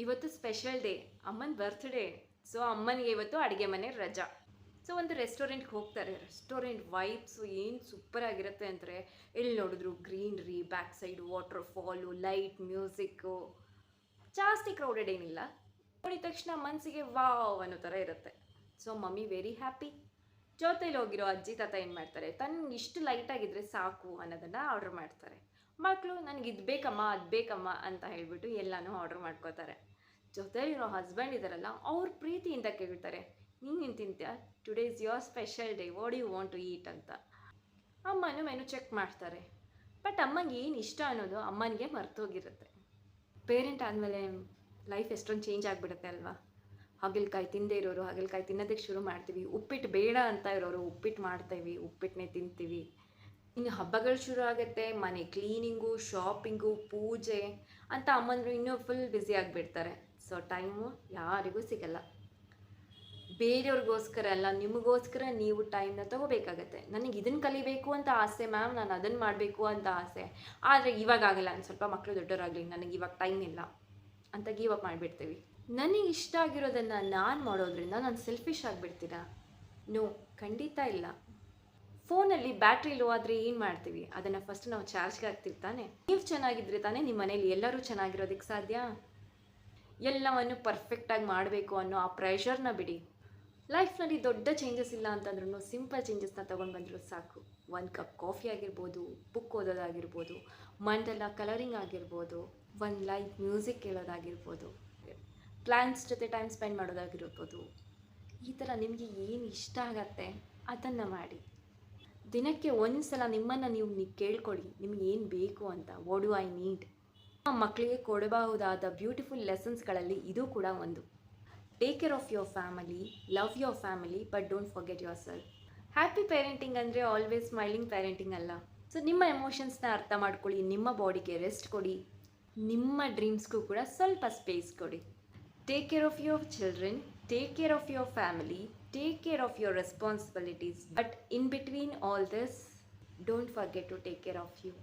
ಇವತ್ತು special day, ಅಮ್ಮನ birthday. So ಅಮ್ಮನಿಗೆ ಇವತ್ತು ಅಡುಗೆ ಮನೆ ರಜಾ. ಸೊ ಒಂದು ರೆಸ್ಟೋರೆಂಟ್ಗೆ ಹೋಗ್ತಾರೆ. ರೆಸ್ಟೋರೆಂಟ್ ವೈಬ್ಸು ಏನು ಸೂಪರ್ ಆಗಿರುತ್ತೆ ಅಂದರೆ, ಎಲ್ಲಿ ನೋಡಿದ್ರು greenery, back side water fall, light, music, ಜಾಸ್ತಿ ಕ್ರೌಡೆಡ್ ಏನಿಲ್ಲ. ನೋಡಿದ ತಕ್ಷಣ ಮನಸ್ಸಿಗೆ ವಾವ್ ಅನ್ನೋ ಥರ ಇರುತ್ತೆ. So mummy very happy. ಜೊತೆಲಿ ಹೋಗಿರೋ ಅಜ್ಜಿ ತಾತ ಏನು ಮಾಡ್ತಾರೆ, ತನ್ಗೆ ಇಷ್ಟು ಲೈಟಾಗಿದ್ದರೆ ಸಾಕು ಅನ್ನೋದನ್ನು ಆರ್ಡ್ರ್ ಮಾಡ್ತಾರೆ. ಮಕ್ಕಳು ನನಗೆ ಇದು ಬೇಕಮ್ಮ ಅದು ಬೇಕಮ್ಮ ಅಂತ ಹೇಳಿಬಿಟ್ಟು ಎಲ್ಲನೂ ಆರ್ಡ್ರ್ ಮಾಡ್ಕೋತಾರೆ. ಜೊತೆಲಿರೋ ಹಸ್ಬೆಂಡ್ ಇದ್ದಾರಲ್ಲ, ಅವ್ರ ಪ್ರೀತಿಯಿಂದ ಕೇಳ್ತಾರೆ, ನೀನು ತಿಂತ್ಯಾ, today is your special day, what you want to eat ಅಂತ. ಅಮ್ಮನೂ ಮೆನು ಚೆಕ್ ಮಾಡ್ತಾರೆ. ಬಟ್ ಅಮ್ಮನಿಗೆ ಏನು ಇಷ್ಟ ಅನ್ನೋದು ಅಮ್ಮನಿಗೆ ಮರ್ತೋಗಿರುತ್ತೆ. ಪೇರೆಂಟ್ ಆದಮೇಲೆ ಲೈಫ್ ಎಷ್ಟೊಂದು ಚೇಂಜ್ ಆಗಿಬಿಡುತ್ತೆ ಅಲ್ವಾ. ಹಾಗಲಕಾಯಿ ತಿಂದೇ ಇರೋರು ಹಾಗಲಕಾಯಿ ತಿನ್ನೋದಕ್ಕೆ ಶುರು ಮಾಡ್ತೀವಿ. ಉಪ್ಪಿಟ್ಟು ಬೇಡ ಅಂತ ಇರೋರು ಉಪ್ಪಿಟ್ಟು ಮಾಡ್ತೀವಿ, ಉಪ್ಪಿಟ್ಟನ್ನೇ ತಿಂತೀವಿ. ಇನ್ನು ಹಬ್ಬಗಳು ಶುರು ಆಗುತ್ತೆ, ಮನೆ ಕ್ಲೀನಿಂಗು, ಶಾಪಿಂಗು, ಪೂಜೆ ಅಂತ ಅಮ್ಮಂದರು ಇನ್ನೂ ಫುಲ್ ಬ್ಯುಸಿ ಆಗಿಬಿಡ್ತಾರೆ. ಸೊ ಟೈಮು ಯಾರಿಗೂ ಸಿಗಲ್ಲ. ಬೇರೆಯವ್ರಿಗೋಸ್ಕರ ಅಲ್ಲ, ನಿಮಗೋಸ್ಕರ ನೀವು ಟೈಮ್ನ ತೊಗೋಬೇಕಾಗತ್ತೆ. ನನಗೆ ಇದನ್ನು ಕಲಿಬೇಕು ಅಂತ ಆಸೆ ಮ್ಯಾಮ್, ನಾನು ಅದನ್ನು ಮಾಡಬೇಕು ಅಂತ ಆಸೆ, ಆದರೆ ಇವಾಗ ಆಗಲ್ಲ, ನಾನು ಸ್ವಲ್ಪ ಮಕ್ಕಳು ದೊಡ್ಡವರಾಗಲಿ, ನನಗೆ ಇವಾಗ ಟೈಮ್ ಇಲ್ಲ ಅಂತ ಗೀವ್ ಅಪ್ ಮಾಡಿಬಿಡ್ತೀವಿ. ನನಗೆ ಇಷ್ಟ ಆಗಿರೋದನ್ನು ನಾನು ಮಾಡೋದ್ರಿಂದ ನಾನು ಸೆಲ್ಫಿಶ್ ಆಗಿಬಿಡ್ತೀರಾ? ನೋ, ಖಂಡಿತ ಇಲ್ಲ. ಫೋನಲ್ಲಿ ಬ್ಯಾಟ್ರಿ ಲೋ ಆದರೆ ಏನು ಮಾಡ್ತೀವಿ, ಅದನ್ನು ಫಸ್ಟ್ ನಾವು ಚಾರ್ಜ್ಗೆ ಹಾಕ್ತೀವಿ ತಾನೇ. ನೀವು ಚೆನ್ನಾಗಿದ್ರೆ ತಾನೇ ನಿಮ್ಮ ಮನೇಲಿ ಎಲ್ಲರೂ ಚೆನ್ನಾಗಿರೋದಕ್ಕೆ ಸಾಧ್ಯ. ಎಲ್ಲವನ್ನು ಪರ್ಫೆಕ್ಟಾಗಿ ಮಾಡಬೇಕು ಅನ್ನೋ ಆ ಪ್ರೆಷರ್ನ ಬಿಡಿ. ಲೈಫ್ನಲ್ಲಿ ದೊಡ್ಡ ಚೇಂಜಸ್ ಇಲ್ಲ ಅಂತಂದ್ರೂ ಸಿಂಪಲ್ ಚೇಂಜಸ್ನ ತೊಗೊಂಡು ಬಂದರೂ ಸಾಕು. 1 ಕಪ್ ಕಾಫಿ ಆಗಿರ್ಬೋದು, ಬುಕ್ ಓದೋದಾಗಿರ್ಬೋದು, ಮಂಡಲ ಕಲರಿಂಗ್ ಆಗಿರ್ಬೋದು, 1 ಲೈಟ್ ಮ್ಯೂಸಿಕ್ ಕೇಳೋದಾಗಿರ್ಬೋದು, ಪ್ಲ್ಯಾನ್ಸ್ ಜೊತೆ ಟೈಮ್ ಸ್ಪೆಂಡ್ ಮಾಡೋದಾಗಿರ್ಬೋದು. ಈ ಥರ ನಿಮಗೆ ಏನು ಇಷ್ಟ ಆಗತ್ತೆ ಅದನ್ನು ಮಾಡಿ. ದಿನಕ್ಕೆ ಒಂದು ಸಲ ನಿಮ್ಮನ್ನು ನೀವು ಕೇಳ್ಕೊಳ್ಳಿ, ನಿಮ್ಗೆ ಏನು ಬೇಕು ಅಂತ. What do I need? ಮಕ್ಕಳಿಗೆ ಕೊಡಬಹುದಾದ ಬ್ಯೂಟಿಫುಲ್ ಲೆಸನ್ಸ್ಗಳಲ್ಲಿ ಇದು ಕೂಡ ಒಂದು. Take care of your family, love your family, but don't forget your self. Happy parenting ಅಂದರೆ ಆಲ್ವೇಸ್ ಸ್ಮೈಲಿಂಗ್ ಪೇರೆಂಟಿಂಗ್ ಅಲ್ಲ. ಸೊ ನಿಮ್ಮ ಎಮೋಷನ್ಸ್ನ ಅರ್ಥ ಮಾಡ್ಕೊಳ್ಳಿ, ನಿಮ್ಮ ಬಾಡಿಗೆ ರೆಸ್ಟ್ ಕೊಡಿ, ನಿಮ್ಮ ಡ್ರೀಮ್ಸ್ಗೂ ಕೂಡ ಸ್ವಲ್ಪ ಸ್ಪೇಸ್ ಕೊಡಿ. Take care of your children, take care of your family, take care of your responsibilities, but in between all this, don't forget to take care of you.